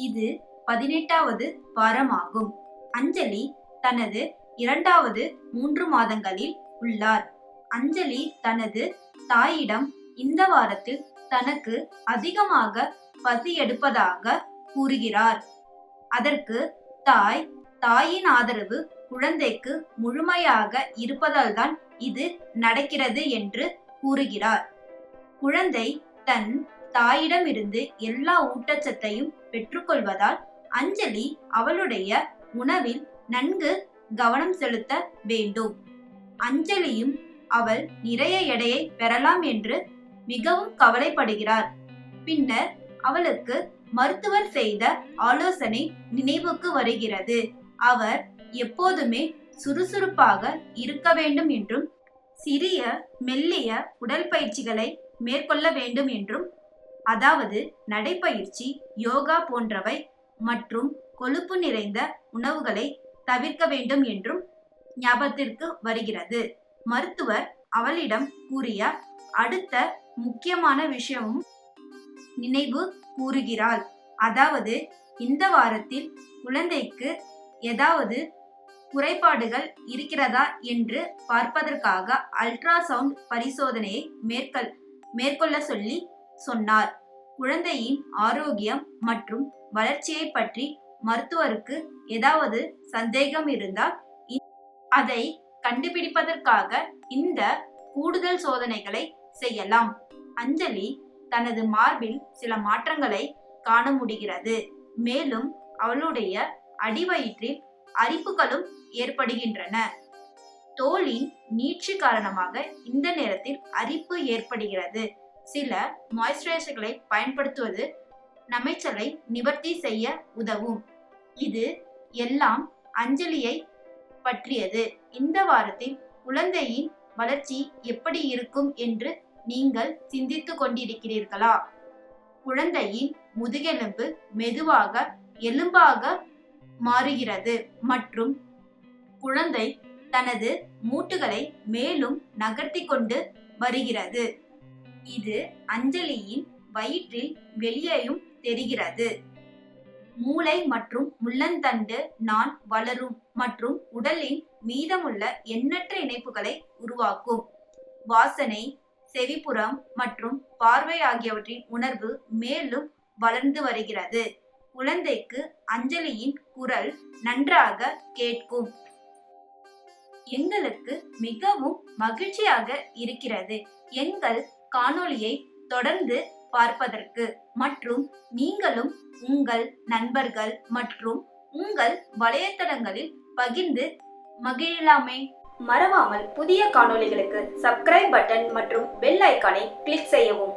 இது 18வது வாரமாகும். அஞ்சலி தனது 2வது 3 மாதங்களில் உள்ளார். அஞ்சலி தனது தாயிடம் இந்த வாரத்தில் தனக்கு அதிகமாக பசி எடுப்பதாக கூறுகிறார். அதற்கு தாயின் ஆதரவு குழந்தைக்கு முழுமையாக இருப்பதால் தான் இது நடக்கிறது என்று கூறுகிறார். குழந்தை தன் தாயிடமிருந்து எல்லா ஊட்டச்சத்தையும் பெற்றுக்கொள்வதால் அஞ்சலி அவளுடைய உணவில் நன்கு கவனம் செலுத்த வேண்டும். அஞ்சலியும் அவள் நிறைய எடையை பெறலாம் என்று மிகவும் கவலைப்படுகிறார். பின்னர் அவளுக்கு மருத்துவர் செய்த ஆலோசனை நினைவுக்கு வருகிறது. அவர் எப்போதுமே சுறுசுறுப்பாக இருக்க வேண்டும் என்றும் சிறிய மெல்லிய உடற்பயிற்சிகளை மேற்கொள்ள வேண்டும் என்றும், அதாவது நடைப்பயிற்சி, யோகா போன்றவை மற்றும் கொழுப்பு நிறைந்த உணவுகளை தவிர்க்க வேண்டும் என்றும் ஞாபகத்திற்கு வருகிறது. மருத்துவர் அவளிடம் கூறிய அடுத்த முக்கியமான விஷயமும் நினைவு கூறுகிறாள். அதாவது இந்த வாரத்தில் குழந்தைக்கு ஏதாவது குறைபாடுகள் இருக்கிறதா என்று பார்ப்பதற்காக அல்ட்ராசவுண்ட் பரிசோதனையை மேற்கொள்ள சொல்லி சொன்னார். குழந்தையின் ஆரோக்கியம் மற்றும் வளர்ச்சியை பற்றி மருத்துவருக்கு ஏதாவது சந்தேகம் இருந்தால் அதை கண்டுபிடிப்பதற்காக இந்த கூடுதல் சோதனைகளை செய்யலாம். அஞ்சலி தனது மார்பில் சில மாற்றங்களை காண முடிகிறது. மேலும் அவளுடைய அடிவயிற்றில் அரிப்புகளும் ஏற்படுகின்றன. தோலின் நீட்சி காரணமாக இந்த நேரத்தில் அரிப்பு ஏற்படுகிறது. சில மாய்ஸ்சரைசர்களை பயன்படுத்துவது நமைச்சலை நிவர்த்தி செய்ய உதவும். இது எல்லாம் அஞ்சலியை பற்றியது. இந்த வாரத்தில் குழந்தையின் வளர்ச்சி எப்படி இருக்கும் என்று நீங்கள் சிந்தித்துக் கொண்டிருக்கிறீர்களா? குழந்தையின் முதுகெலும்பு மெதுவாக எலும்பாக மாறுகிறது மற்றும் குழந்தை தனது மூட்டுகளை மேலும் நகர்த்தி கொண்டு வருகிறது. இது அஞ்சலியின் வயிற்றில் வெளியேயும் தெரிகிறது. மூளை மற்றும் முள்ளந்தண்டு நான் வளரும் மற்றும் உடலின் மீதமுள்ள எண்ணற்ற இணைப்புகளை உருவாக்கும். வாசனை, செவிப்புறம் மற்றும் பார்வை ஆகியவற்றின் உணர்வு மேலும் வளர்ந்து வருகிறது. குழந்தைக்கு அஞ்சலியின் குரல் நன்றாக கேட்கும். எங்களுக்கு மிகவும் மகிழ்ச்சியாக இருக்கிறது எங்கள் காணொளியை தொடர்ந்து பார்ப்பதற்கு மற்றும் நீங்களும் உங்கள் நண்பர்கள் மற்றும் உங்கள் வலைத்தளங்களில் பகிர்ந்து மகிழலாமே. மறவாமல் புதிய காணொளிகளுக்கு சப்ஸ்கிரைப் பட்டன் மற்றும் பெல் ஐகானை கிளிக் செய்யவும்.